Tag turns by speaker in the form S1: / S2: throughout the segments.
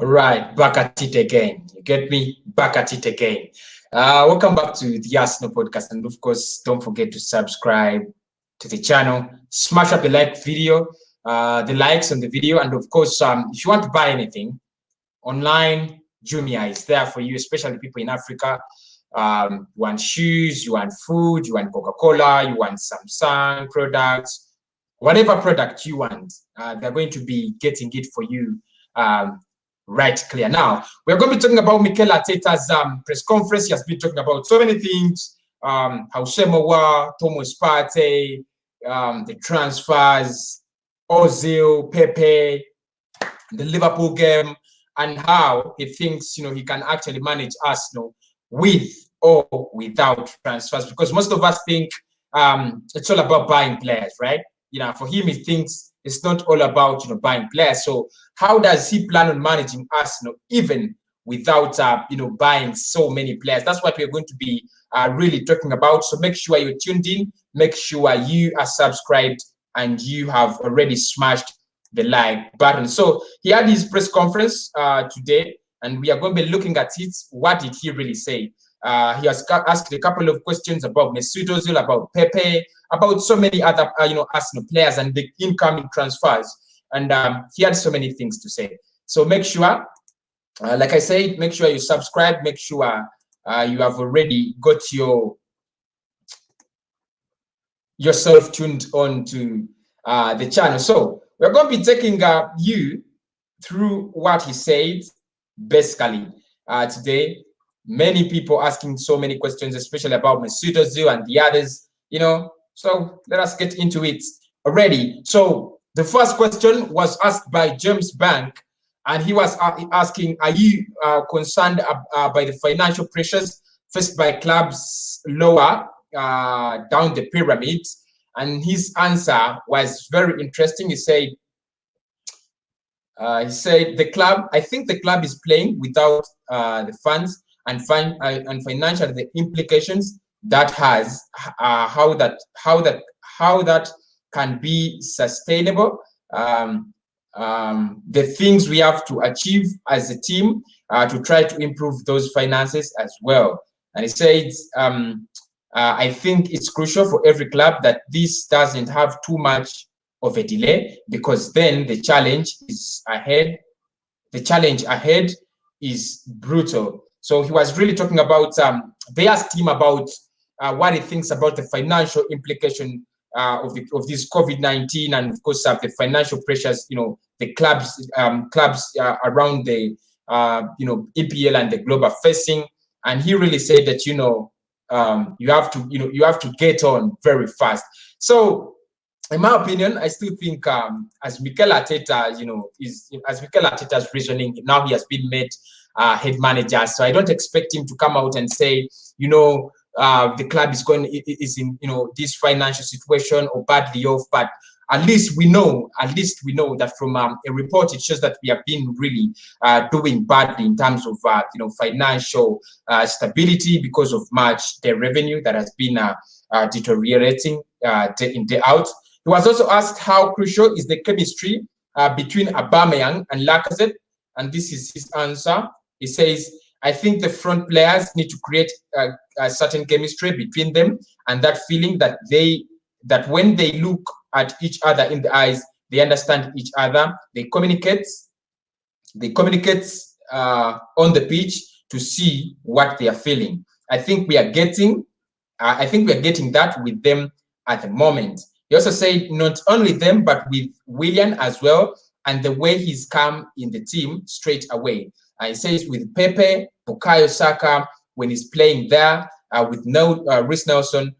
S1: Right, back at it again. You get me? Back at it again. Welcome back to the Arsenal podcast. And of course, don't forget to subscribe to the channel. Smash up the the likes on the video. And of course, if you want to buy anything online, Jumia is there for you, especially people in Africa. You want shoes, you want food, you want Coca-Cola, you want Samsung products, whatever product you want, they're going to be getting it for you. Right clear. Now, we're going to be talking about Mikel Arteta's press conference. He has been talking about so many things, how Aouar, Thomas Partey, the transfers, Ozil, Pepe, the Liverpool game, and how he thinks, he can actually manage Arsenal with or without transfers. Because most of us think it's all about buying players, right? For him, he thinks it's not all about buying players. So how does he plan on managing Arsenal even without buying so many players? That's what we're going to be really talking about. So make sure you're tuned in, make sure you are subscribed, and you have already smashed the like button. So he had his press conference today, and we are going to be looking at it. What did he really say? He has asked a couple of questions about Mesut Ozil, about Pepe, about so many other Arsenal players and the incoming transfers, and he had so many things to say. So make sure, like I said, make sure you subscribe. Make sure you have already got yourself tuned on to the channel. So we're going to be taking you through what he said basically today. Many people asking so many questions, especially about Mesut Ozil and the others, So let us get into it already. So the first question was asked by James Bank, and he was asking, are you concerned by the financial pressures faced by clubs lower down the pyramid? And his answer was very interesting. He said, I think the club is playing without the funds and financial the implications that has, how that can be sustainable, the things we have to achieve as a team to try to improve those finances as well. And he says, I think it's crucial for every club that this doesn't have too much of a delay, because then the challenge ahead is brutal. So he was really talking about, they asked him about what he thinks about the financial implication of this COVID-19, and of course the financial pressures, the clubs around the EPL and the globe are facing. And he really said that you have to get on very fast. So in my opinion, I still think as Mikel Arteta, as Mikel Arteta's reasoning, now he has been made head manager. So I don't expect him to come out and say, the club is in this financial situation or badly off. But at least we know that from a report, it shows that we have been really doing badly in terms of financial stability, because of the revenue that has been deteriorating day in, day out. He was also asked how crucial is the chemistry between Aubameyang and Lacazette, and this is his answer. He says, I think the front players need to create a certain chemistry between them, and that feeling that when they look at each other in the eyes, they understand each other. They communicate on the pitch to see what they are feeling. I think we are getting that with them at the moment. He also said not only them, but with Willian as well, and the way he's come in the team straight away. He says with Pepe, Bukayo Saka, when he's playing there, with Reece Nelson,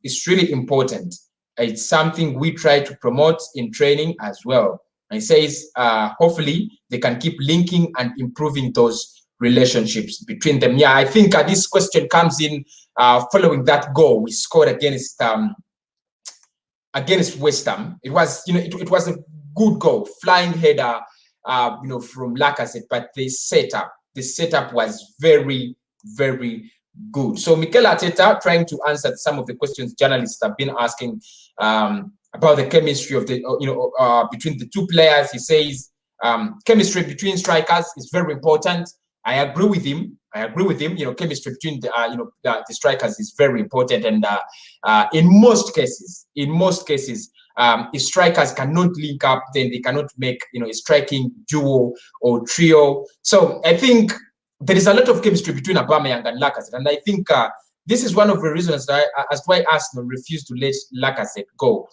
S1: it's really important. It's something we try to promote in training as well. And he says, hopefully they can keep linking and improving those relationships between them. Yeah, I think this question comes in following that goal we scored against West Ham. It was, it was a good goal, flying header, from Lacazette, but the setup was very, very good. So Mikel Arteta trying to answer some of the questions journalists have been asking about the chemistry of the between the two players. He says Chemistry between strikers is very important. I agree with him. You know, chemistry between the strikers is very important, and in most cases, if strikers cannot link up, then they cannot make a striking duo or trio. So I think there is a lot of chemistry between Aubameyang and Lacazette, and I think this is one of the reasons as to why Arsenal refused to let Lacazette go.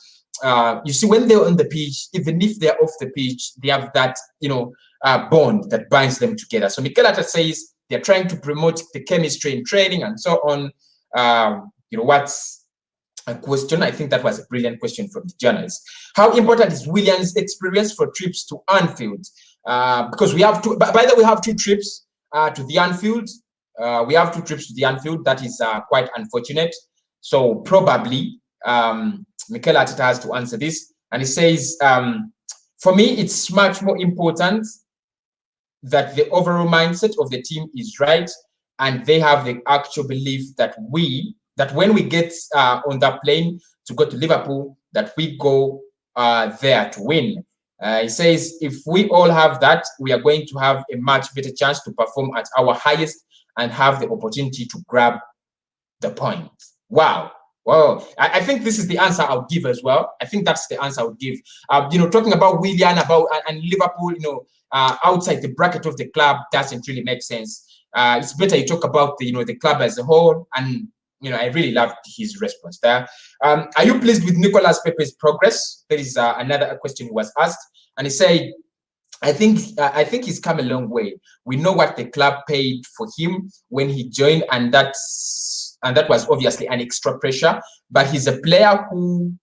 S1: You see, when they're on the pitch, even if they're off the pitch, they have that bond that binds them together. So Mikel Arteta says they're trying to promote the chemistry in training and so on. What's a question? I think that was a brilliant question from the journalist. How important is Willian's experience for trips to Anfield? Because we have two. By the way, we have 2 trips to the Anfield. We have 2 trips to the Anfield. That is quite unfortunate. So probably Mikel Arteta has to answer this, and he says, for me, it's much more important that the overall mindset of the team is right, and they have the actual belief that when we get on that plane to go to Liverpool, that we go there to win. He says, if we all have that, we are going to have a much better chance to perform at our highest and have the opportunity to grab the point. Wow. Well, I think this is the answer I would give as well. I think that's the answer I would give. Talking about Willian and Liverpool, outside the bracket of the club doesn't really make sense. It's better you talk about the club as a whole. And I really loved his response there. Are you pleased with Nicolas Pepe's progress? There is another question he was asked, and he said, I think he's come a long way. We know what the club paid for him when he joined, and that was obviously an extra pressure. But he's a player who's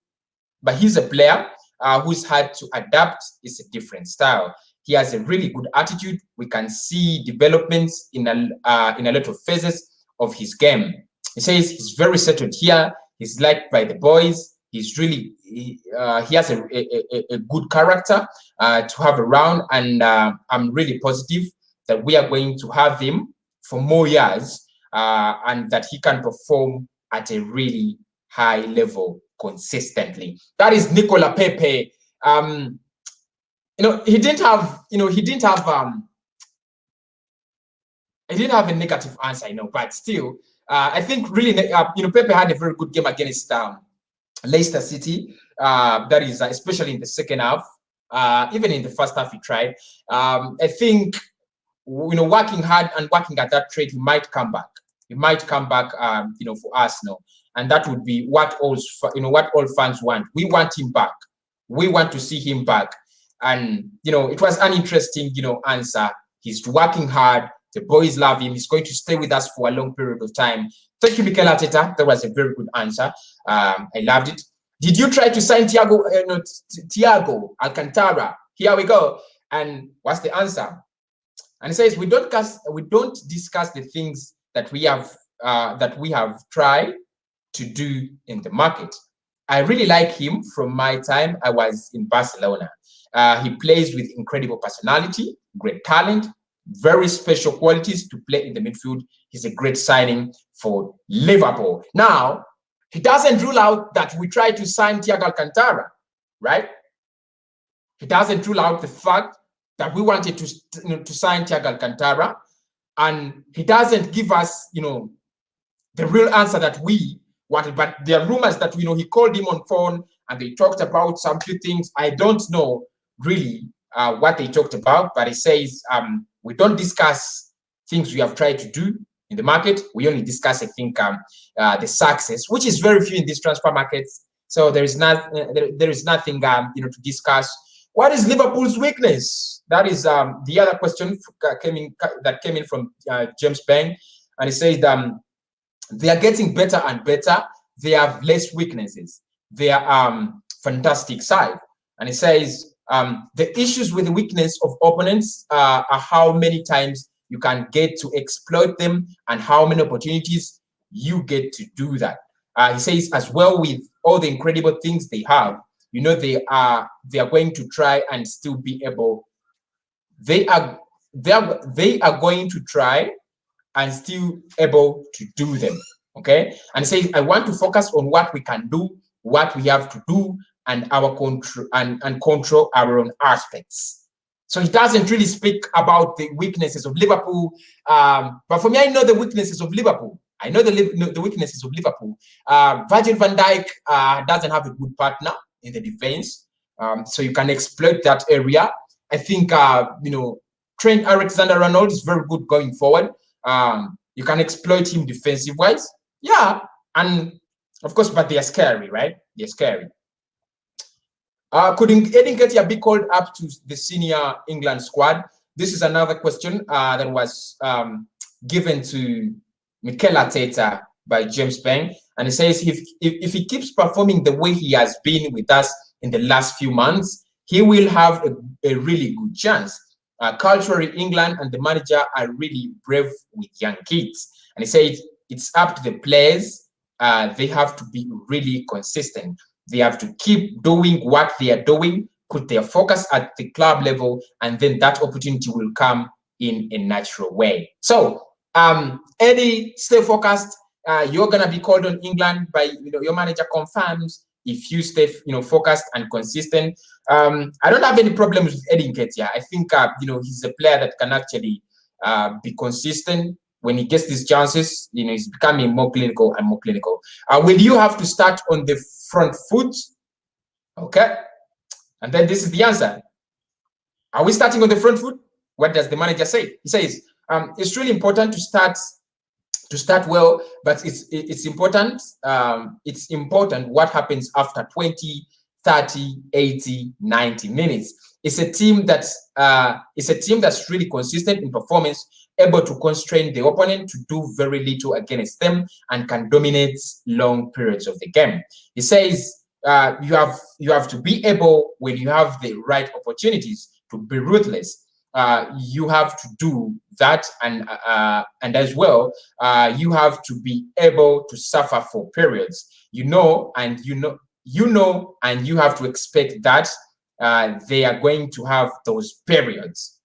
S1: had to adapt. It's a different style. He has a really good attitude. We can see developments in a lot of phases of his game. He says he's very settled here. He's liked by the boys. He's really he has a good character to have around, and I'm really positive that we are going to have him for more years, and that he can perform at a really high level consistently. That is Nicolas Pepe. He didn't have a negative answer, but still, I think really, Pepe had a very good game against Leicester City. That is especially in the second half. Even in the first half, he tried. I think, working hard and working at that trade, he might come back. He might come back, for Arsenal, and that would be what all fans want. We want him back. We want to see him back. And it was an interesting, answer. He's working hard. The boys love him. He's going to stay with us for a long period of time. Thank you, Mikel Arteta. That was a very good answer. I loved it. Did you try to sign Thiago Alcantara? Here we go. And what's the answer? And he says, we don't discuss the things that we have tried to do in the market. I really like him from my time I was in Barcelona. He plays with incredible personality, great talent, very special qualities to play in the midfield. He's a great signing for Liverpool. Now, he doesn't rule out that we try to sign Thiago Alcantara, right? He doesn't rule out the fact that we wanted to sign Thiago Alcantara, and he doesn't give us, the real answer that we wanted. But there are rumors that he called him on phone and they talked about some few things. I don't know really what they talked about, but he says we don't discuss things we have tried to do in the market. We only discuss, I think, the success, which is very few in these transfer markets. So there is nothing to discuss. What is Liverpool's weakness? That is the other question that came in from James Bang, and he says they are getting better and better. They have less weaknesses. They are fantastic side, and he says the issues with the weakness of opponents are how many times you can get to exploit them and how many opportunities you get to do that. He says as well, with all the incredible things they have, they are going to try and still be able. They are going to try and still able to do them. Okay, and he says I want to focus on what we can do, what we have to do, and our control and control our own aspects. So he doesn't really speak about the weaknesses of Liverpool. But for me, I know the weaknesses of Liverpool. I know the weaknesses of Liverpool. Virgil van Dijk doesn't have a good partner in the defense. So you can exploit that area. I think, Trent Alexander-Arnold is very good going forward. You can exploit him defensive-wise. Yeah, and of course, but they are scary, right? They're scary. Could Nketiah be called up to the senior England squad? This is another question that was given to Mikel Arteta by James Peng, and he says if he keeps performing the way he has been with us in the last few months, he will have a really good chance. Culturally, England and the manager are really brave with young kids, and he said it's up to the players. They have to be really consistent. They have to keep doing what they are doing, put their focus at the club level, and then that opportunity will come in a natural way. So, Eddie, stay focused. You're gonna be called on England by your manager confirms if you stay focused and consistent. I don't have any problems with Eddie Nketiah. I think he's a player that can actually be consistent. When he gets these chances, he's becoming more clinical and more clinical. Will you have to start on the front foot? Okay. And then this is the answer. Are we starting on the front foot? What does the manager say? He says, it's really important to start well, but it's important. It's important what happens after 20, 30, 80, 90 minutes. It's a team that's really consistent in performance, able to constrain the opponent to do very little against them, and can dominate long periods of the game. He says you have to be able, when you have the right opportunities, to be ruthless. You have to do that, and as well, you have to be able to suffer for periods. And you have to expect that they are going to have those periods.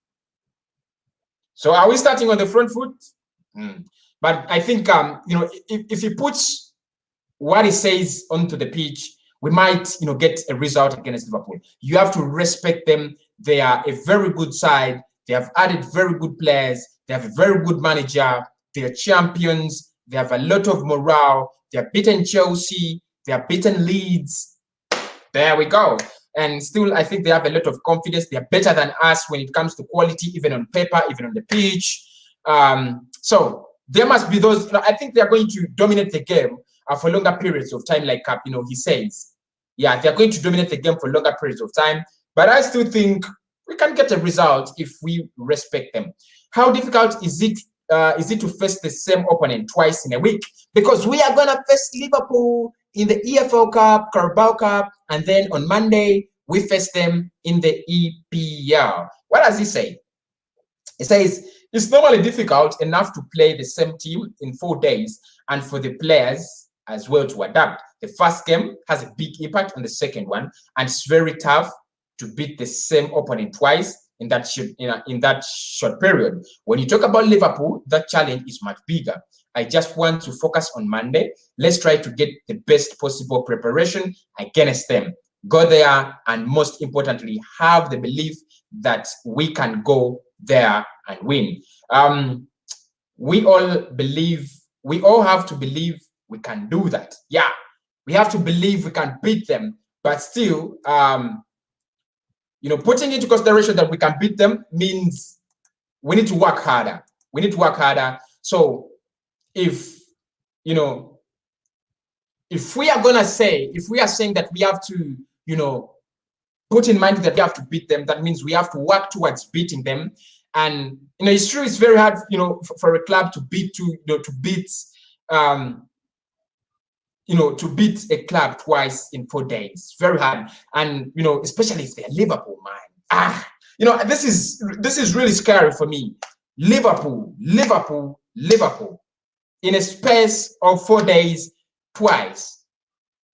S1: So are we starting on the front foot? But I think if he puts what he says onto the pitch, we might get a result against Liverpool. You have to respect them. They are a very good side. They have added very good players. They have a very good manager. They are champions. They have a lot of morale. They have beaten Chelsea. They have beaten Leeds. There we go. And still, I think they have a lot of confidence. They are better than us when it comes to quality, even on paper, even on the pitch. So there must be those. I think they are going to dominate the game for longer periods of time, like he says. Yeah, they are going to dominate the game for longer periods of time. But I still think we can get a result if we respect them. How difficult is it to face the same opponent twice in a week? Because we are gonna face Liverpool in the EFL Cup, Carabao Cup, and then on Monday we face them in the EPL. What does he say? He says it's normally difficult enough to play the same team in 4 days, and for the players as well to adapt. The first game has a big impact on the second one, and it's very tough to beat the same opponent twice in that short period. When you talk about Liverpool, that challenge is much bigger. I just want to focus on Monday. Let's try to get the best possible preparation against them. Go there, and most importantly, have the belief that we can go there and win. We all have to believe we can do that. Yeah, we have to believe we can beat them, but still, putting into consideration that we can beat them means we need to work harder. We need to work harder. So if we are saying that we have to, put in mind that we have to beat them, that means we have to work towards beating them. And it's true, it's very hard, for a club to beat a club twice in 4 days. Very hard. And especially if they're Liverpool, man. This is really scary for me. Liverpool in a space of 4 days twice.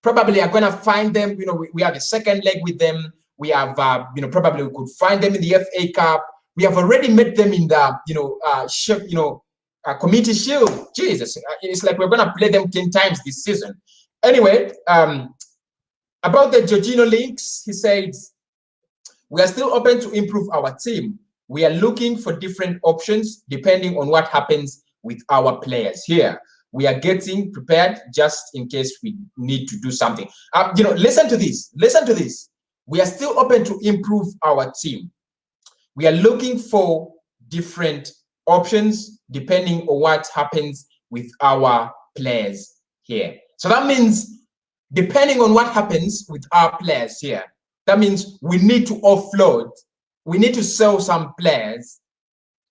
S1: Probably are gonna find them. We have a second leg with them. We have probably we could find them in the FA Cup. We have already met them in the Community Shield. Jesus, it's like we're gonna play them 10 times this season. Anyway, about the Jorginho links, he said we are still open to improve our team. We are looking for different options depending on what happens with our players here. We are getting prepared just in case we need to do something. Listen to this. Listen to this. We are still open to improve our team. We are looking for different options depending on what happens with our players here. So that means depending on what happens with our players here, that means we need to offload. We need to sell some players,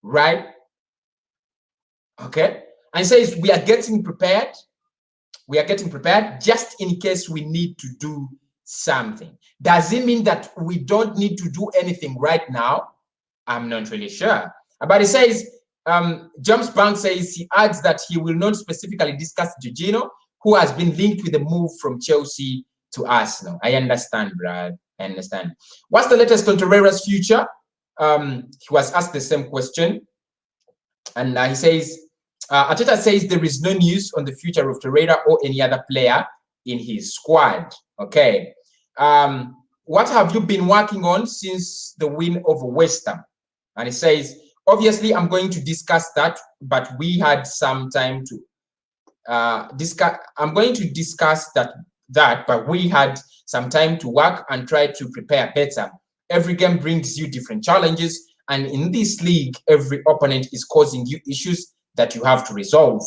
S1: right? Okay. And it says we are getting prepared. We are getting prepared just in case we need to do something. Does it mean that we don't need to do anything right now? I'm not really sure. But it says, James Bank says he adds that he will not specifically discuss Jorginho, who has been linked with the move from Chelsea to Arsenal. I understand, Brad. I understand. What's the latest on Torreira's future? He was asked the same question. And he says, Arteta says there is no news on the future of Torreira or any other player in his squad. Okay. What have you been working on since the win over West Ham? And he says, obviously, I'm going to discuss that, but we had some time to discuss. I'm going to discuss that, but we had some time to work and try to prepare better. Every game brings you different challenges, and in this league, every opponent is causing you issues that you have to resolve.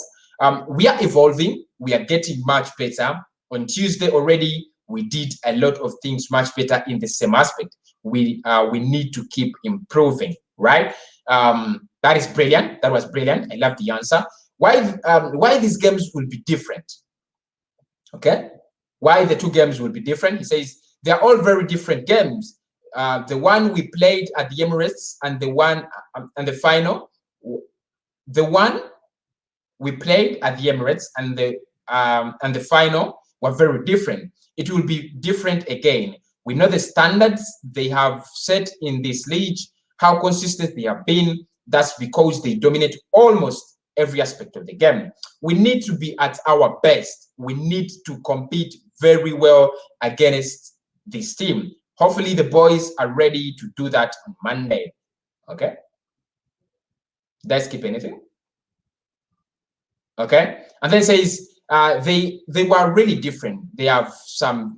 S1: We are evolving. We are getting much better. On Tuesday already, we did a lot of things much better in the same aspect. We need to keep improving, right? That is brilliant. That was brilliant. I love the answer. Why these games will be different? Okay, why the two games will be different? He says they're all very different games. The one we played at the Emirates and the one and the final. The one we played at the Emirates and the final were very different. It will be different again. We know the standards they have set in this league, how consistent they have been. That's because they dominate almost every aspect of the game. We need to be at our best. We need to compete very well against this team. Hopefully the boys are ready to do that on Monday. Okay. Did I skip anything? Okay. And then it says they were really different. They have some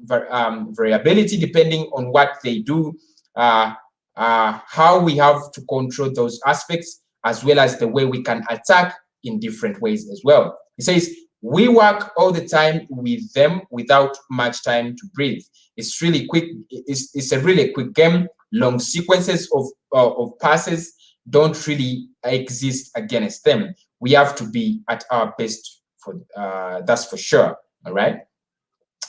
S1: variability depending on what they do, how we have to control those aspects, as well as the way we can attack in different ways as well. It says we work all the time with them without much time to breathe. It's really quick. It's a really quick game. Long sequences of passes don't really exist against them. We have to be at our best for that's for sure. All right.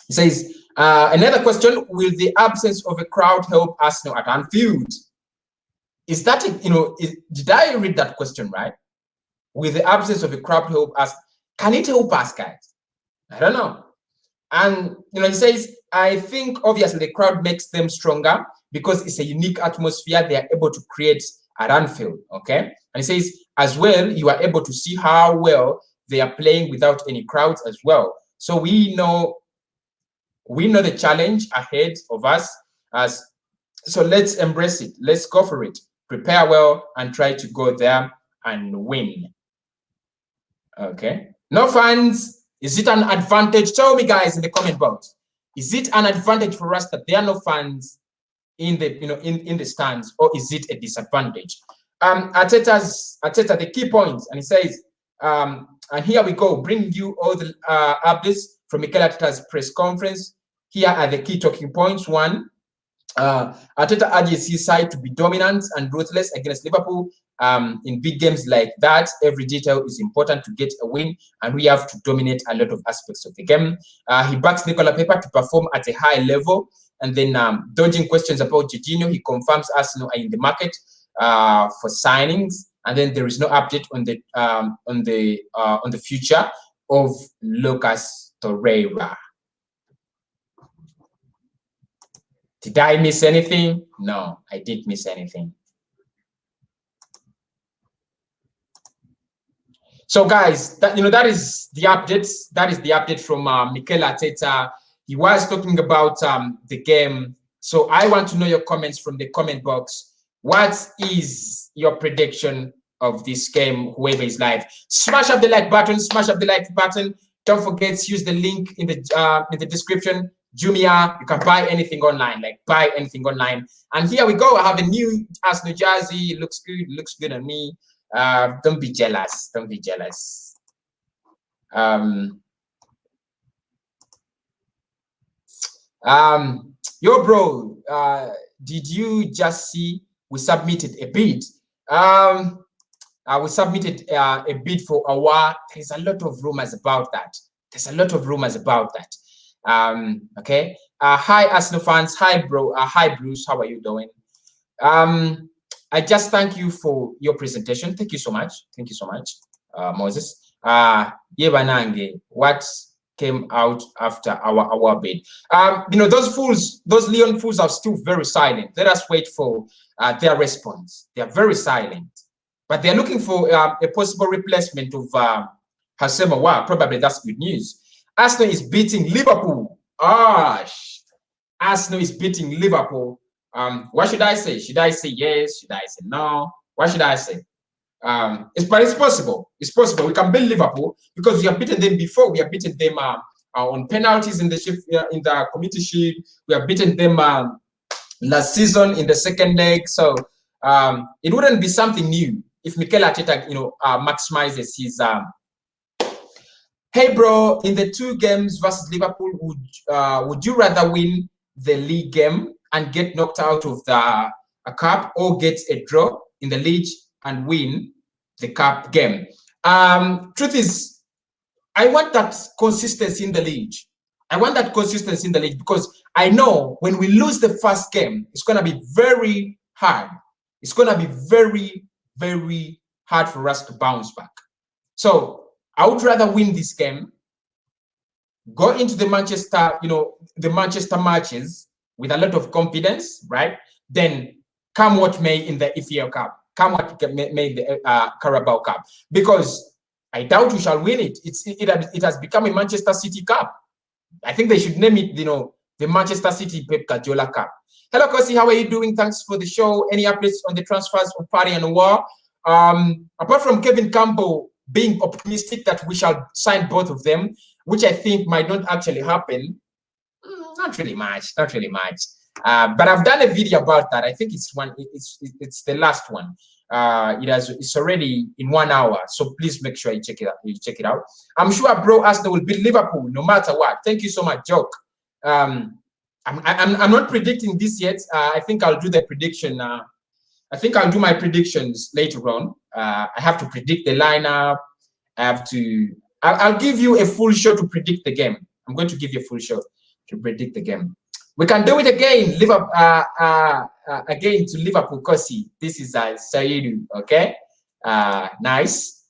S1: It says another question: will the absence of a crowd help Arsenal at Anfield? Is that did I read that question right? Will the absence of a crowd help us? Can it help us, guys? I don't know. And he says, I think obviously the crowd makes them stronger because it's a unique atmosphere they are able to create at Anfield. Okay. And he says, as well, you are able to see how well they are playing without any crowds as well. So we know the challenge ahead of us. So let's embrace it. Let's go for it. Prepare well and try to go there and win. Okay. No fans. Is it an advantage? Tell me, guys, in the comment box. Is it an advantage for us that there are no fans in the in the stands, or is it a disadvantage? Arteta, the key points, and he says, and here we go, bring you all the updates from Mikel Arteta's press conference. Here are the key talking points. One, Arteta urges his side to be dominant and ruthless against Liverpool. In big games like that, every detail is important to get a win, and we have to dominate a lot of aspects of the game. He backs Nicolas Pepe to perform at a high level, and then dodging questions about Jorginho, he confirms Arsenal are in the market for signings, and then there is no update on the future of Lucas Torreira. Did I miss anything? No, I didn't miss anything. So, guys, that is the updates. That is the update from Mikel Arteta. He was talking about the game So I want to know your comments from the comment box. What is your prediction of this game, whoever is live? Smash up the like button, smash up the like button. Don't forget to use the link in the description. Jumia, you can buy anything online, like buy anything online. And here we go. I have a new Arsenal jersey. It looks good. It looks good on me. Don't be jealous. Don't be jealous. Yo, bro, did you just see we submitted a bid? We submitted a bid for Aouar. There's a lot of rumors about that. There's a lot of rumors about that. Okay. Hi, Arsenal fans. Hi, bro. Hi, Bruce. How are you doing? I just thank you for your presentation. Thank you so much. Thank you so much, Moses. Yebanange, what came out after our bid? You know, those fools, those Leon fools are still very silent. Let us wait for their response. They are very silent, but they're looking for a possible replacement of Houssem Aouar. Probably that's good news. Arsenal is beating Liverpool. Arsenal is beating Liverpool. What should I say? Should I say yes? Should I say no? What should I say? But it's possible. It's possible. We can beat Liverpool because we have beaten them before. We have beaten them on penalties in the Community Shield. We have beaten them last season in the second leg. So it wouldn't be something new if Mikel Arteta, you know, maximizes his. Hey, bro, in the 2 games versus Liverpool, would you rather win the league game and get knocked out of the cup, or get a draw in the league and win the cup game? Truth is, I want that consistency in the league. I want that consistency in the league because I know when we lose the first game, it's going to be very hard. It's going to be very, very hard for us to bounce back. So I would rather win this game, go into the Manchester, you know, the Manchester matches with a lot of confidence, right? Then come what may in the EFL Cup, come what may in the Carabao Cup, because I doubt we shall win it. It has become a Manchester City Cup. I think they should name it, you know, the Manchester City Pep Guardiola Cup. Hello, Kosi, how are you doing? Thanks for the show. Any updates on the transfers of Partey and Aouar? Apart from Kevin Campbell being optimistic that we shall sign both of them, which I think might not actually happen. Not really much, not really much. But I've done a video about that. I think it's the last one. It's already in 1 hour, so please make sure you check it out. I'm sure bro Arsenal will beat Liverpool no matter what. Thank you so much, Joke. I'm not predicting this yet. I think I'll do the prediction. I think I'll do my predictions later on. I have to predict the lineup. I'll give you a full show to predict the game. I'm going to give you a full show to predict the game. We can do it again. Liverpool, again to Liverpool, Kosi. This is Saidu. Okay, nice.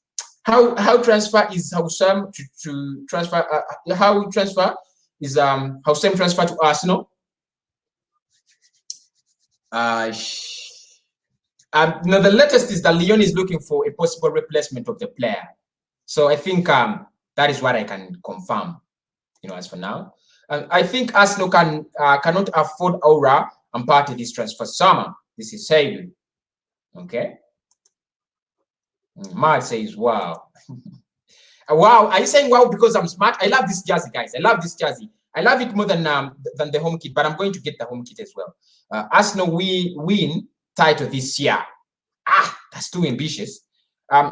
S1: How transfer is Houssem to transfer? How transfer is Houssem transfer to Arsenal? No, the latest is that Lyon is looking for a possible replacement of the player. So I think that is what I can confirm. You know, as for now. I think Arsenal cannot afford Aouar and Partey this transfer summer. This is Saidu. Okay. Matt says, wow. Wow. Are you saying wow because I'm smart? I love this jersey, guys. I love this jersey. I love it more than the home kit, but I'm going to get the home kit as well. Arsenal, we win title this year. That's too ambitious.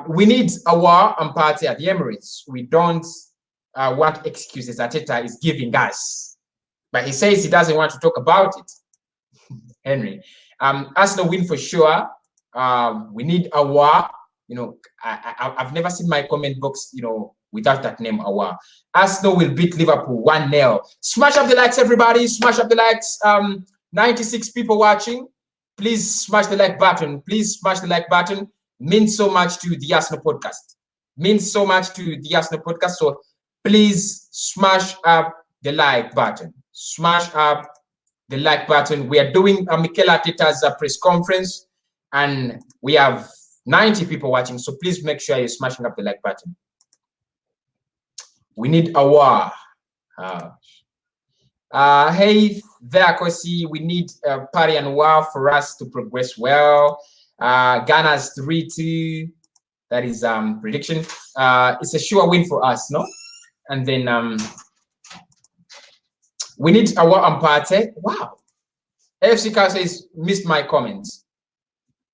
S1: We need Aouar and Partey at the Emirates. We don't what excuses Arteta is giving us, but he says he doesn't want to talk about it. Henry, Arsenal win for sure. We need Aouar. You know, I've never seen my comment box, you know, without that name Aouar. Arsenal will beat Liverpool 1-0. Smash up the likes, everybody. Smash up the likes. 96 people watching. Please smash the like button. Please smash the like button. Means so much to the Arsenal podcast. Means so much to the Arsenal podcast. So please smash up the like button. Smash up the like button. We are doing Mikel Arteta's press conference, and we have 90 people watching. So please make sure you're smashing up the like button. We need Aouar. Hey, there, Kosi, we need Partey and Aouar for us to progress well. Ghana's 3-2. That is prediction. It's a sure win for us, no? And then we need Aouar and Partey. Wow. AFC Car says missed my comments.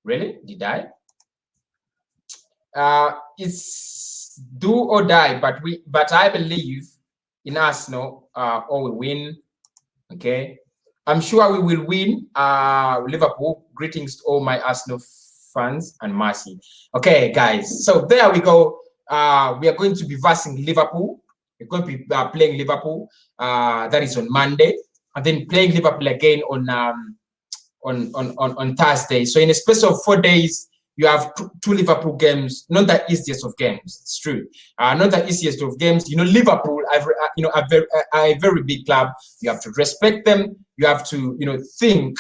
S1: Really? Did I? It's do or die, but I believe in Arsenal or we win. Okay. I'm sure we will win. Liverpool. Greetings to all my Arsenal fans and mercy. Okay, guys. So there we go. We are going to be versing Liverpool. We're going to be playing Liverpool. That is on Monday, and then playing Liverpool again on Thursday. So in a space of 4 days, you have two Liverpool games. Not the easiest of games. It's true. Not the easiest of games. You know, Liverpool, a very big club. You have to respect them. You have to, think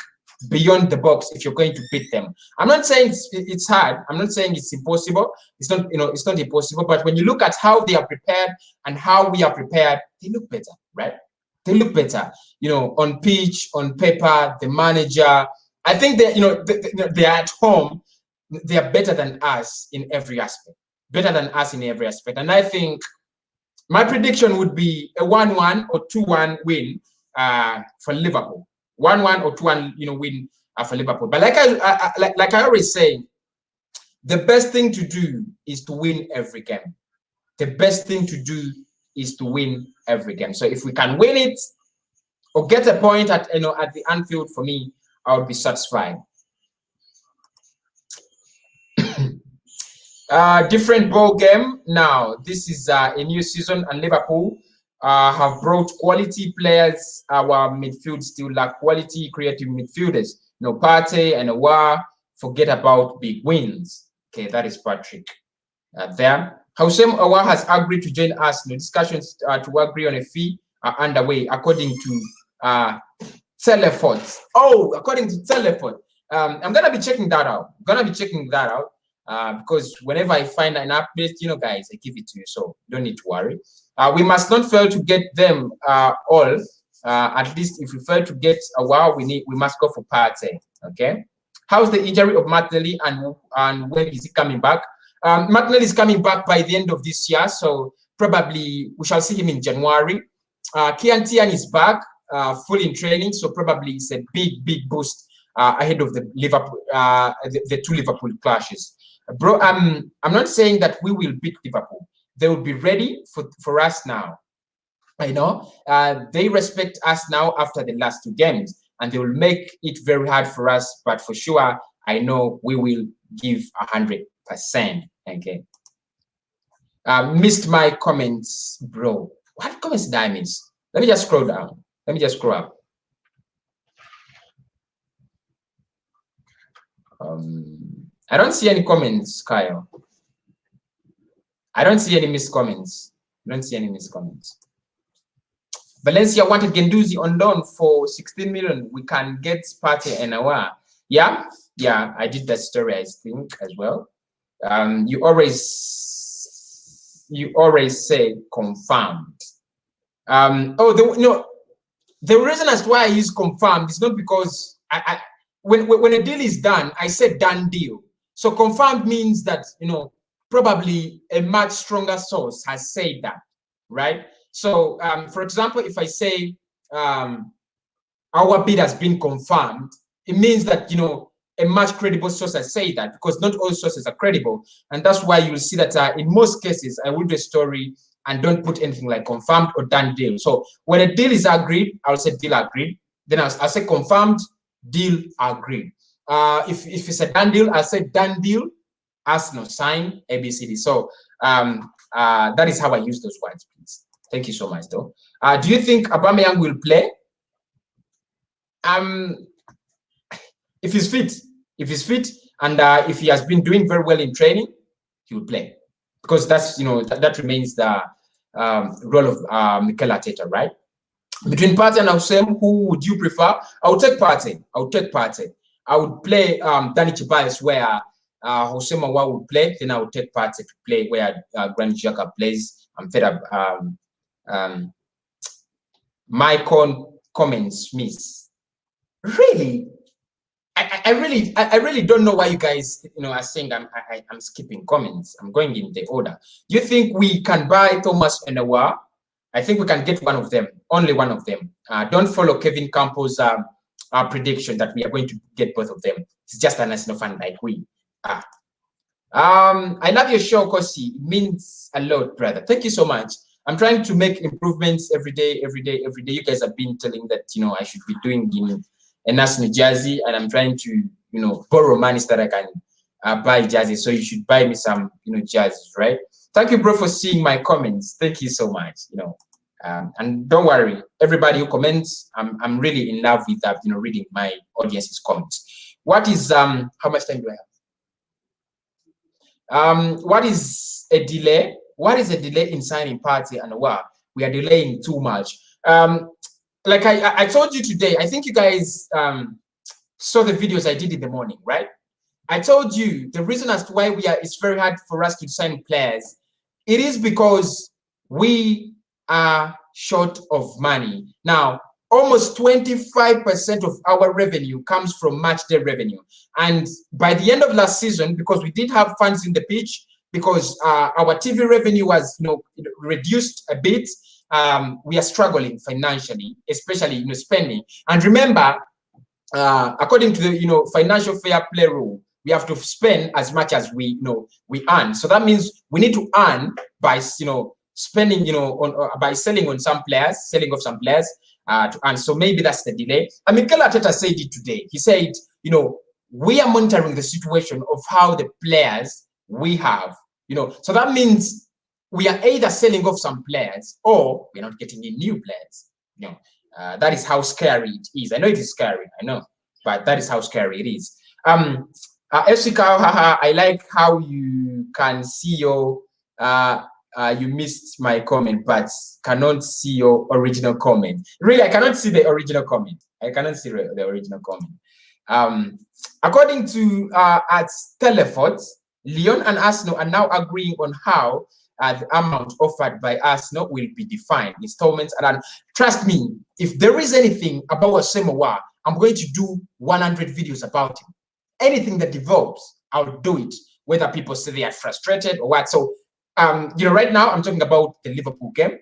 S1: beyond the box if you're going to beat them. I'm not saying it's hard. I'm not saying it's impossible. It's not, it's not impossible. But when you look at how they are prepared and how we are prepared, they look better, right? They look better, on pitch, on paper, the manager. I think that, they are at home. They are better than us in every aspect. Better than us in every aspect. And I think my prediction would be a 1-1 or 2-1 win for Liverpool. 1-1 or 2-1, win for Liverpool. But like I always say, the best thing to do is to win every game. The best thing to do is to win every game. So if we can win it or get a point at the Anfield, for me, I would be satisfied. Different ball game now. This is a new season, and Liverpool have brought quality players. Our midfield still lack quality, creative midfielders. Partey and Aouar. Forget about big wins. Okay, that is Patrick there. Houssem Aouar has agreed to join us. Discussions to agree on a fee are underway, according to Telefort. Oh, according to Telefort. I'm gonna be checking that out. Because whenever I find an update, guys, I give it to you, so don't need to worry. We must not fail to get them all. At least if we fail to get Aouar, we must go for Partey. Okay. How's the injury of Martinelli and when is he coming back? Martinelli is coming back by the end of this year, so probably we shall see him in January. Nketiah is back, full in training, so probably it's a big boost ahead of the Liverpool, the two Liverpool clashes. Bro, I'm not saying that we will beat Liverpool. They will be ready for us now. I know they respect us now after the last two games, and they will make it very hard for us. But for sure, I know we will give 100%. Okay. Missed my comments, bro. What comments did I miss? Let me just scroll down. Let me just scroll up. I don't see any comments, Kyle. I don't see any missed comments. Valencia wanted Guendouzi on loan for 16 million. We can get Partey and Aouar. Yeah, I did that story, I think, as well. You always say confirmed. The reason as to why I use confirmed is not because when a deal is done, I said done deal. So confirmed means that, probably a much stronger source has said that, right? So, for example, if I say our bid has been confirmed, it means that, a much credible source has said that, because not all sources are credible. And that's why you'll see that in most cases, I will do a story and don't put anything like confirmed or done deal. So when a deal is agreed, I'll say deal agreed. Then I'll say confirmed, deal agreed. If it's a done deal, I'll say done deal, Arsenal sign, ABCD. So that is how I use those words, please. Thank you so much, though. Do you think Aubameyang will play? If he's fit, and if he has been doing very well in training, he will play, because that's that remains the role of Mikel Arteta, right? Between Partey and Houssem, who would you prefer? I would take Partey. I would play Danny Ceballos where Houssem Aouar would play. Then I would take Partey to play where Granit Xhaka plays. I'm fed up. Maicon comments miss? Really? I really don't know why you guys, are saying I'm skipping comments. I'm going in the order. Do you think we can buy Thomas and Aouar? I think we can get one of them, only one of them. Don't follow Kevin Campos' prediction that we are going to get both of them. It's just a national fan like we are. I love your show, Kosi. It means a lot, brother. Thank you so much. I'm trying to make improvements every day. You guys have been telling that, I should be doing a national jersey, and I'm trying to, borrow money so that I can buy jerseys. So you should buy me some, jerseys, right? Thank you, bro, for seeing my comments. Thank you so much. And don't worry, everybody who comments, I'm really in love with that, reading my audience's comments. What is how much time do I have? What is a delay? What is a delay in signing Partey and Aouar? We are delaying too much. Like I told you today, I think you guys saw the videos I did in the morning, right? I told you the reason as to why it's very hard for us to sign players. It is because we are short of money. Now, almost 25% of our revenue comes from match day revenue. And by the end of last season, because we did have funds in the pitch, because our TV revenue was reduced a bit, we are struggling financially, especially spending. And remember, according to the financial fair play rule, we have to spend as much as we earn. So that means we need to earn by spending by selling off some players to earn. So maybe that's the delay. I mean, Mikel Arteta said it today. He said, we are monitoring the situation of how the players we have, so that means we are either selling off some players or we're not getting in new players. That is how scary it is. I know it is scary, I know, but that is how scary it is. Haha, I like how you can see your you missed my comment, but cannot see your original comment. Really, I cannot see the original comment. I cannot see the original comment. According to at Telefort, Lyon and Arsenal are now agreeing on how the amount offered by Arsenal will be defined, installments. And trust me, if there is anything about Aouar, I'm going to do 100 videos about him. Anything that develops, I'll do it, whether people say they are frustrated or what. So, right now I'm talking about the Liverpool game.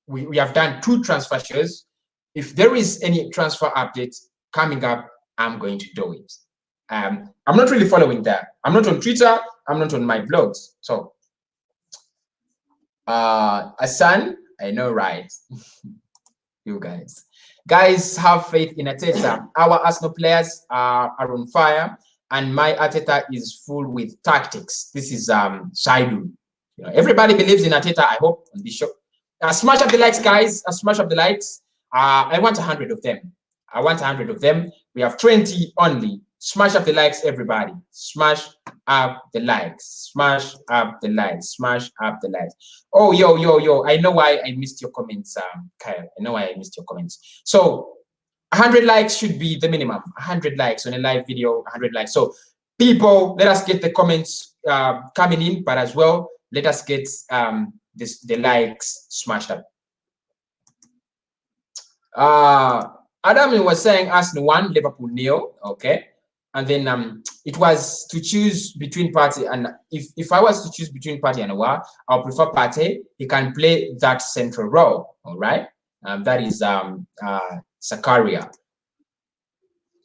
S1: We have done 2 transfer shows. If there is any transfer update coming up, I'm going to do it. I'm not really following that. I'm not on Twitter. I'm not on my blogs. So, Hassan, I know, right? You guys have faith in Arteta. Our Arsenal players are on fire, and my Arteta is full with tactics. This is Saidu. Everybody believes in Arteta, I hope, on this show. Smash up the likes, guys. Smash up the likes. I want 100 of them. I want 100 of them. We have 20 only. Smash up the likes, everybody. Smash up the likes. Smash up the likes. Smash up the likes. Oh, yo. I know why I missed your comments, Kyle. I know why I missed your comments. So 100 likes should be the minimum. 100 likes on a live video, 100 likes. So people, let us get the comments coming in, but as well, let us get the likes smashed up. Adam was saying Arsenal 1, Liverpool 0. Okay. And then it was to choose between Partey and if I was to choose between Partey and Aouar, I'll prefer Partey. He can play that central role. All right. That is Zakaria.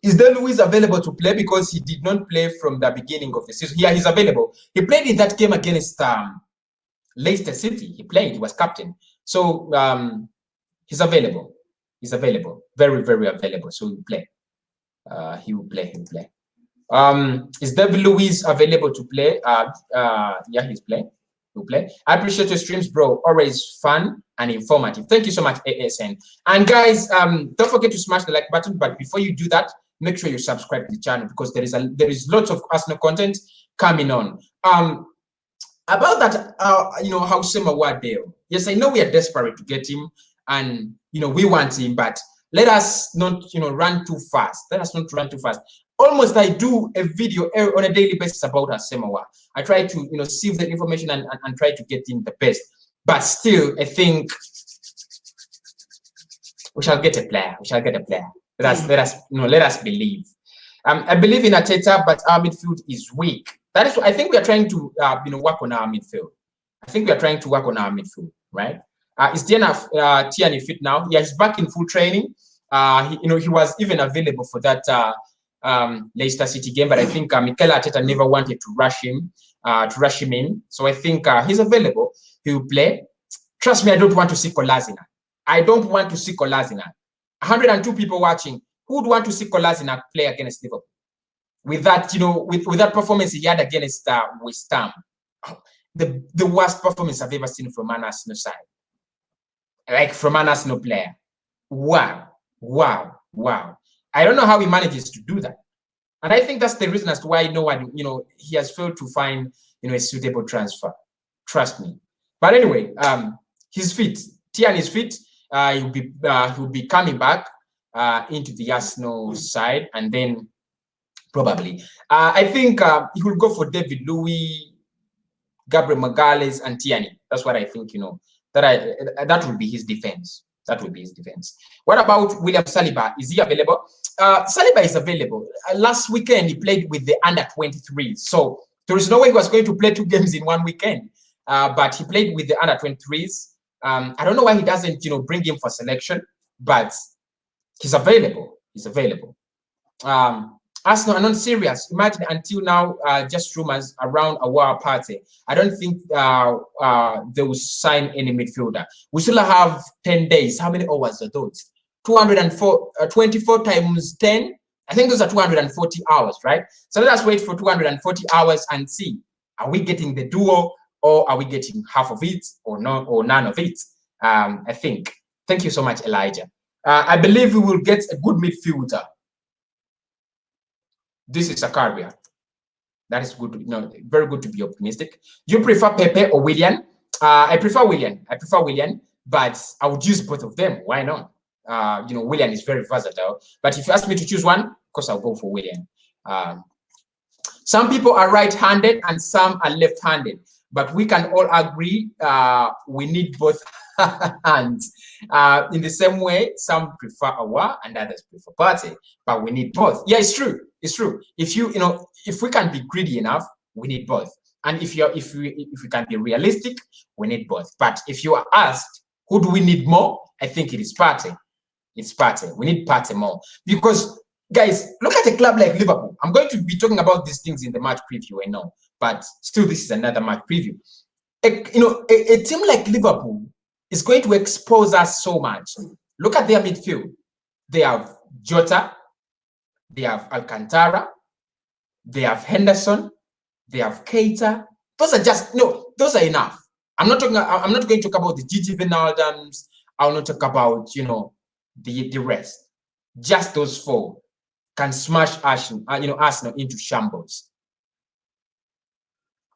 S1: Is there Luis available to play because he did not play from the beginning of the season? Yeah, he's available. He played in that game against Leicester City. He played. He was captain. So he's available. He's available. Very, very available. So he'll play. He will play. Is David Luiz available to play? Yeah, he's playing. He'll play. I appreciate your streams, bro. Always fun and informative. Thank you so much, ASN. And guys, don't forget to smash the like button. But before you do that, make sure you subscribe to the channel because there is lots of Arsenal content coming on. About that, how Aouar Dale. Yes, I know we are desperate to get him, and we want him, but let us not run too fast. Let us not run too fast. Almost I do a video on a daily basis about Aouar. I try to sieve the information and try to get in the best. But still, I think We shall get a player. We shall get a player. Let us believe. I believe in Arteta, but our midfield is weak. That is, I think we are trying to work on our midfield. I think we are trying to work on our midfield, right? Is Tierney fit now? Yeah, he's back in full training. He was even available for that Leicester City game, but I think Mikel Arteta never wanted to rush him in. So I think he's available. He will play. Trust me, I don't want to see Kolasinac. I don't want to see Kolasinac. 102 people watching. Who would want to see Kolasinac play against Liverpool? With that, with that performance he had against West Ham, the worst performance I've ever seen from an Arsenal side, like from an Arsenal player. Wow. I don't know how he manages to do that, and I think that's the reason as to why no one, he has failed to find, a suitable transfer. Trust me. But anyway, he's fit. Tierney is fit. He'll be coming back into the Arsenal side, and then probably I think he will go for David Luiz, Gabriel Magalhaes, and Tierney. That's what I think. That will be his defense. That will be his defense. What about William Saliba? Is he available? Saliba is available. Last weekend he played with the under-23, so there is no way he was going to play 2 games in 1 weekend. But he played with the under-23s. I don't know why he doesn't, bring him for selection, but he's available. He's available. Arsenal are not serious. Imagine until now, just rumors around Aouar Partey. I don't think they will sign any midfielder. We still have 10 days. How many hours are those? 24 times 10. I think those are 240 hours, right? So let us wait for 240 hours and see. Are we getting the duo, or are we getting half of it, or none of it? I think. Thank you so much, Elijah. I believe we will get a good midfielder. This is Zakaria. That is good. Very good to be optimistic. Do you prefer Pepe or Willian? I prefer Willian. But I would use both of them. Why not? Willian is very versatile. But if you ask me to choose one, of course I'll go for Willian. Some people are right-handed and some are left-handed, but we can all agree we need both hands. In the same way, some prefer Aouar and others prefer Partey, but we need both. Yeah, it's true. It's true. If we can be greedy enough, we need both. And if we can be realistic, we need both. But if you are asked, who do we need more? I think it is Partey. It's Partey. We need Partey more because, guys, look at a club like Liverpool. I'm going to be talking about these things in the match preview, I know, but still, this is another match preview. A team like Liverpool is going to expose us so much. Look at their midfield. They have Jota, they have Alcantara, they have Henderson, they have Keita. Those are just those are enough. I'm not going to talk about the Gigi Wijnaldums. I'll not talk about the rest. Just those 4 can smash Arsenal into shambles.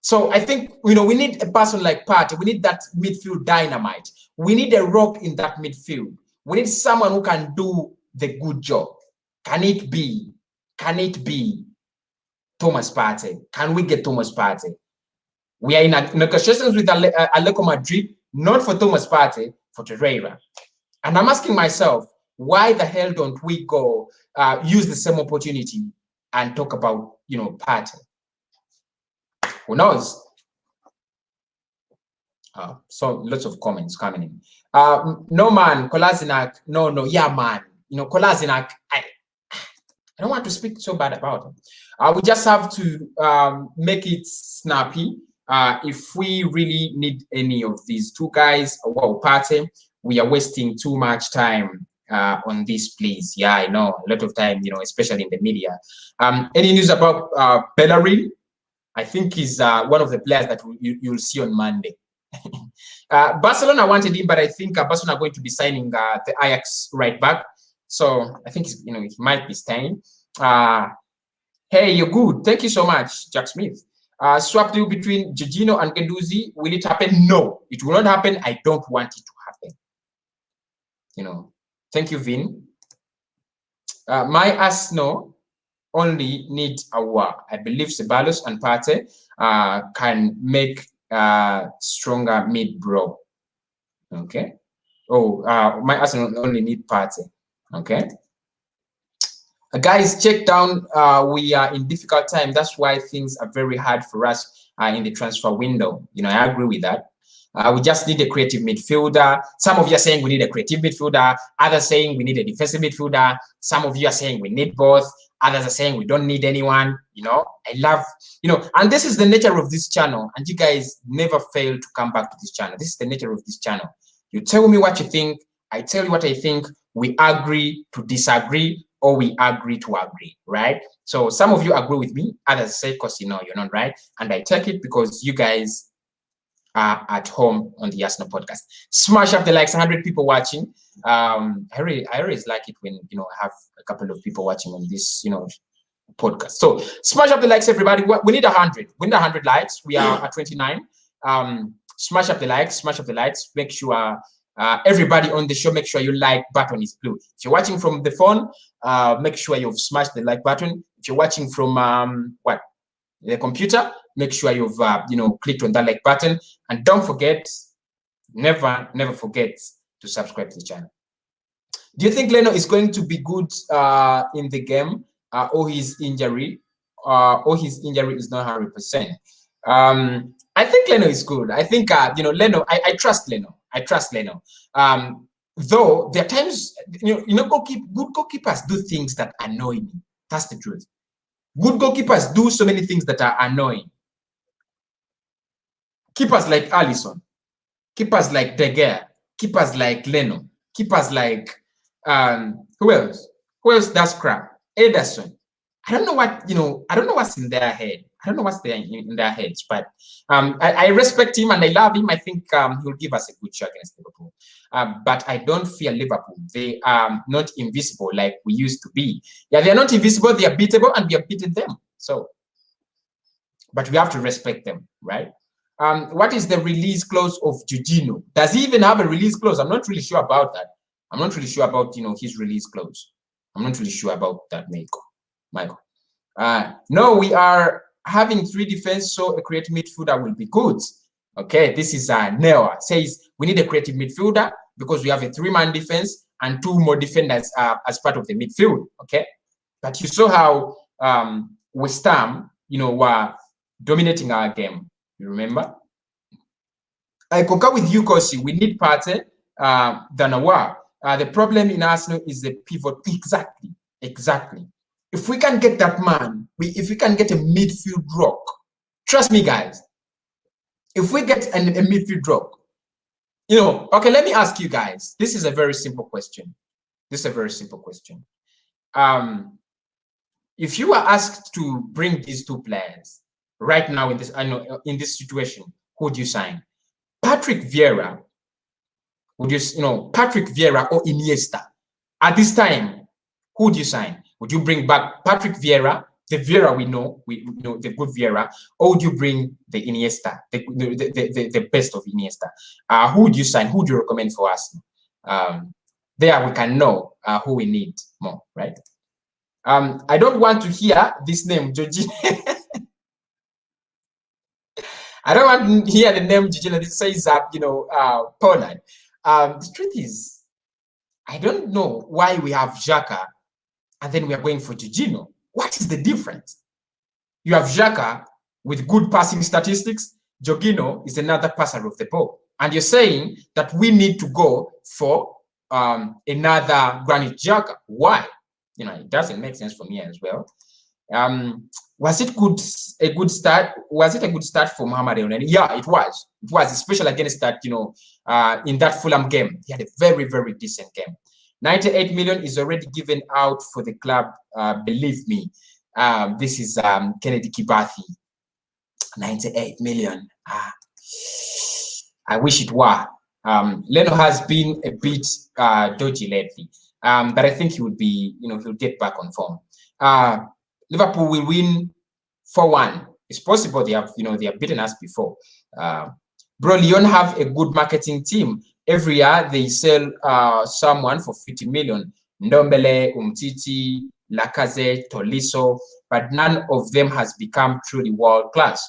S1: So I think we need a person like Partey. We need that midfield dynamite. We need a rock in that midfield. We need someone who can do the good job. Can it be Thomas Partey? Can we get Thomas Partey? We are in negotiations with Atletico Madrid, not for Thomas Partey, for Torreira. And I'm asking myself, why the hell don't we go use the same opportunity and talk about Partey? Who knows? So lots of comments coming in. No man, Kolasinac. No, yeah man. Kolasinac. I don't want to speak so bad about him. We just have to make it snappy. If we really need any of these 2 guys, Partey, we are wasting too much time on this, please. Yeah, I know, a lot of time, especially in the media. Any news about Bellerin? I think he's one of the players that you'll see on Monday. Barcelona wanted him, but I think Barcelona are going to be signing the Ajax right back. So I think he might be staying. Hey, you're good. Thank you so much, Jack Smith. Swap deal between Jorginho and Guendouzi. Will it happen? No, it will not happen. I don't want it to happen. Thank you, Vin. My Arsenal only need Aouar. I believe Ceballos and Partey can make stronger mid bro. Okay. Oh, my Arsenal only need Partey. Okay. Guys, check down. We are in difficult time. That's why things are very hard for us in the transfer window. You know, I agree with that. We just need a creative midfielder. Some of you are saying we need a creative midfielder. Others saying we need a defensive midfielder. Some of you are saying we need both. Others are saying we don't need anyone. You know, I love, you know, and this is the nature of this channel. And you guys never fail to come back to this channel. This is the nature of this channel. You tell me what you think. I tell you what I think. We agree to disagree, or we agree to agree, right? So some of you agree with me. Others say, because you know you're not right. And I take it because you guys are at home on the Arsenal podcast. Smash up the likes, 100 people watching. I always like it when, you know, I have a couple of people watching on this, you know, podcast. So smash up the likes, everybody. We need 100. We need 100 likes. We are at 29. Smash up the likes, smash up the likes. Make sure everybody on the show, make sure your like button is blue. If you're watching from the phone, make sure you've smashed the like button. If you're watching from the computer, make sure you've you know, clicked on that like button, and don't forget, never forget to subscribe to the channel. Do you think Leno is going to be good in the game, or his injury is not 100%? I think Leno is good. I think you know, Leno. I trust Leno. I trust Leno. Though there are times, you know, good goalkeepers do things that annoy me. That's the truth. Good goalkeepers do so many things that are annoying. Keepers like Alisson, keepers like De Gea, keepers like Leno, keepers like who else? Who else does crap? Ederson. I don't know what, you know, I don't know what's in their head. I don't know what's there in their heads, but I respect him and I love him. I think he'll give us a good shot against Liverpool. But I don't fear Liverpool. They are not invisible like we used to be. Yeah, they're not invisible, they are beatable, and we have beaten them. So, but we have to respect them, right? What is the release clause of Jorginho? Does he even have a release clause? I'm not really sure about that. I'm not really sure about, you know, his release clause. I'm not really sure about that, Michael. No, we are having 3 defense, so a creative midfielder will be good. Okay, this is Noah says we need a creative midfielder because we have a 3-man defense and 2 more defenders as part of the midfield. Okay, but you saw how West Ham, you know, were dominating our game. You remember? I concur with you, Kosi. We need Partey than Aouar. The problem in Arsenal is the pivot. Exactly. If we can get that man, if we can get a midfield rock, trust me, guys. If we get a midfield rock, you know, okay, let me ask you guys. This is a very simple question. If you are asked to bring these 2 players right now in this, I know, in this situation, who would you sign? Patrick Vieira, would you know, Patrick Vieira or Iniesta? At this time, who would you sign? Would you bring back Patrick Vieira, the Vieira we know, the good Vieira, or would you bring the Iniesta, the best of Iniesta? Who would you sign? Who would you recommend for us? There we can know who we need more, right? I don't want to hear this name, Jorginho. I don't want to hear the name Jorginho. This says you know, Poland. The truth is, I don't know why we have Xhaka and then we are going for Jorginho. What is the difference? You have Xhaka with good passing statistics. Jorginho is another passer of the ball. And you're saying that we need to go for another Granit Xhaka. Why? You know, it doesn't make sense for me as well. Was it a good start? Was it a good start for Mohamed Elneny? Yeah, it was. It was, especially against that, you know, in that Fulham game. He had a very, very decent game. 98 million is already given out for the club. Believe me. This is Kennedy Kibathi. 98 million. I wish it were. Leno has been a bit dodgy lately. But I think he would be, you know, he'll get back on form. Liverpool will win 4-1. It's possible. They have, you know, they have beaten us before. Bro, Lyon have a good marketing team. Every year they sell someone for 50 million. Ndombele, Umtiti, Lacazette, Tolisso, but none of them has become truly world class.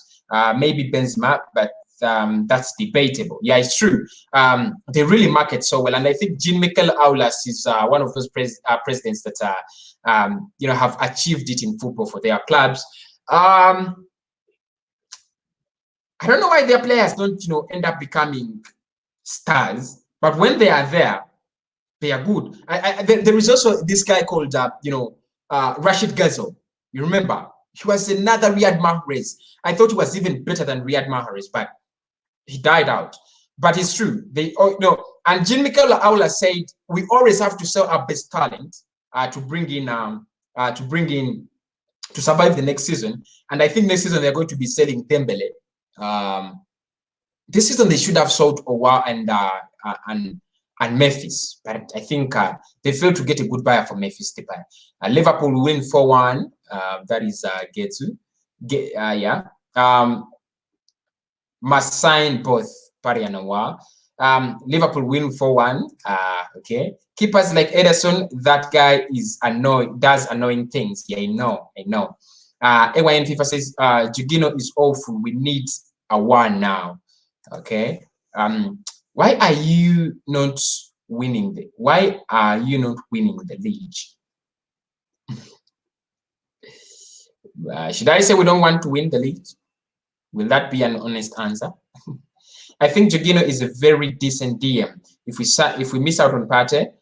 S1: Maybe Benzema, but that's debatable. Yeah, it's true. They really market so well, and I think Jean-Michel Aulas is one of those presidents that have achieved it in football for their clubs. I don't know why their players don't end up becoming stars, but when they are there, they are good. There is also this guy called Rashid Gazzo. You remember? He was another Riyad Mahrez. I thought he was even better than Riyad Mahrez, but he died out. But it's true. And Jean-Michel Aulas said we always have to sell our best talent to bring in to survive the next season. And I think next season they're going to be selling Dembele. This season they should have sold Aouar and Memphis, but I think they failed to get a good buyer for Memphis Depay. Liverpool win 4-1. That is must sign both Partey and Aouar. Liverpool win 4-1. Okay. Keepers like Ederson, that guy is does annoying things. Yeah, I know. AYN FIFA says Jorginho is awful. We need Aouar now. Okay. Why are you not winning the league? Should I say we don't want to win the league? Will that be an honest answer? I think Jorginho is a very decent DM. If we miss out on Partey,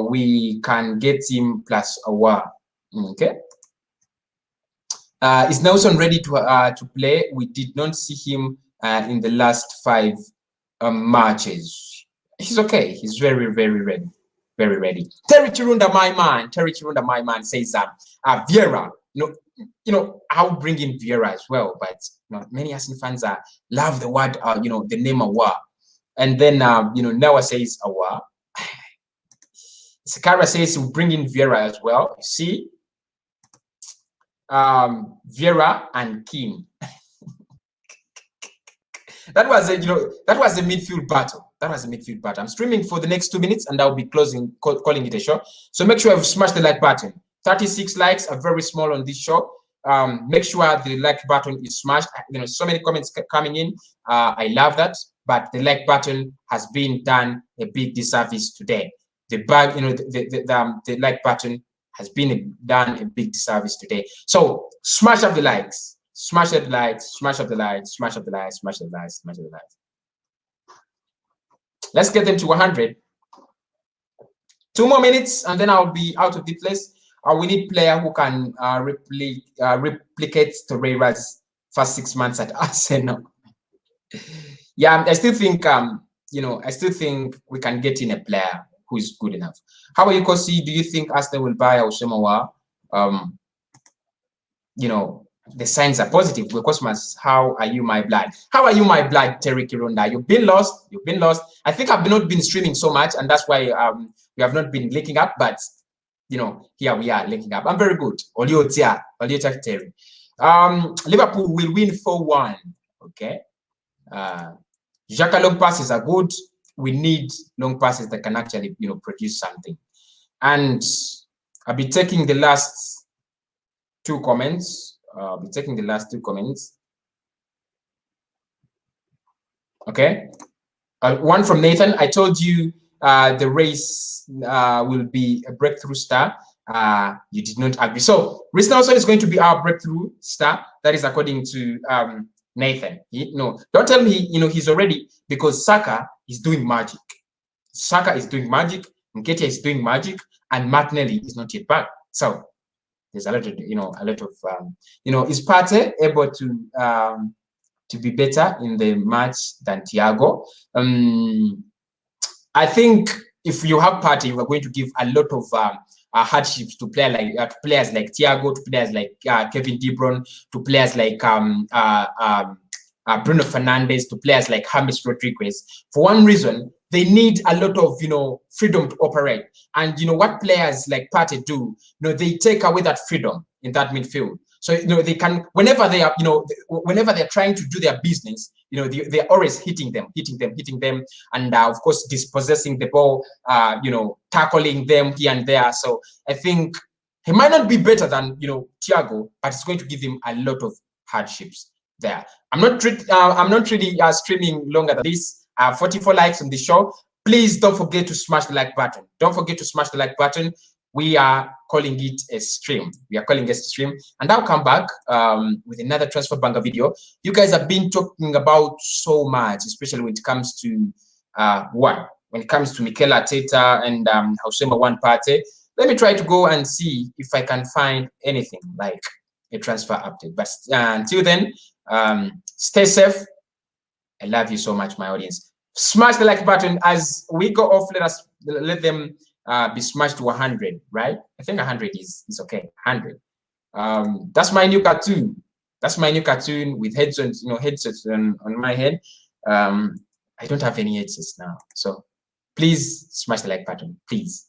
S1: we can get him plus Aouar. Okay. Is Nelson ready to play? We did not see him in the last 5 matches. He's okay. He's very, very ready. Very ready. Terry Chirunda, my man says Vieira. I'll bring in Vieira as well, but many Arsenal fans love the word the name Aouar. And then Noah says Aouar. Sakara says we'll bring in Vieira as well. You see? Vieira and Kim. That was a midfield battle. I'm streaming for the next 2 minutes, and I'll be calling it a show. So make sure you smash the like button. 36 likes are very small on this show. Make sure the like button is smashed. So many comments coming in. I love that, but the like button has been done a big disservice today. The like button has been done a big disservice today. So smash up the likes. Smash up the likes, smash up the likes, smash up the likes, smash the likes, smash the likes. Let's get them to 100. 2 more minutes, and then I'll be out of the place. We need player who can replicate Torreira's first 6 months at Arsenal. Yeah, I still think we can get in a player who is good enough. How about you, Kosi? Do you think Arsenal will buy Aouar? The signs are positive. Because how are you, my blood? How are you, my blood, Terry Kirunda? You've been lost. I think I've not been streaming so much, and that's why we have not been linking up. But here we are linking up. I'm very good. Oliotia Terry. Liverpool will win 4-1. Okay. Xhaka long passes are good. We need long passes that can actually produce something. And I'll be taking the last 2 comments. Okay. One from Nathan. I told you the race will be a breakthrough star. You did not agree. So Reece Nelson is going to be our breakthrough star. That is according to Nathan. Don't tell me he's already, because Saka is doing magic. Nketiah is doing magic, and Martinelli is not yet back. So there's a lot of is Partey able to be better in the match than Thiago? I think if you have Partey, we're going to give a lot of hardships to players like Thiago, to players like Kevin De Bruyne, to players like Bruno Fernandes, to players like James Rodriguez. For one reason, they need a lot of freedom to operate. And what players like Partey do, they take away that freedom in that midfield. So they can, whenever they are whenever they're trying to do their business, they're always hitting them, and of course dispossessing the ball, tackling them here and there. So I think he might not be better than Thiago, but it's going to give him a lot of hardships. there. I'm not really streaming longer than this. 44 likes on the show. Please don't forget to smash the like button. Don't forget to smash the like button. We are calling it a stream. We are calling it a stream. And I'll come back with another transfer banger video. You guys have been talking about so much, especially when it comes to when it comes to Mikel Arteta and Houssema Partey. Let me try to go and see if I can find anything like a transfer update. But until then, stay safe. I love you so much, my audience. Smash the like button. As we go off, let them be smashed to 100, right? I think 100 is okay. 100. That's my new cartoon. That's my new cartoon with headsets, headsets on my head. I don't have any headsets now, so please smash the like button, please.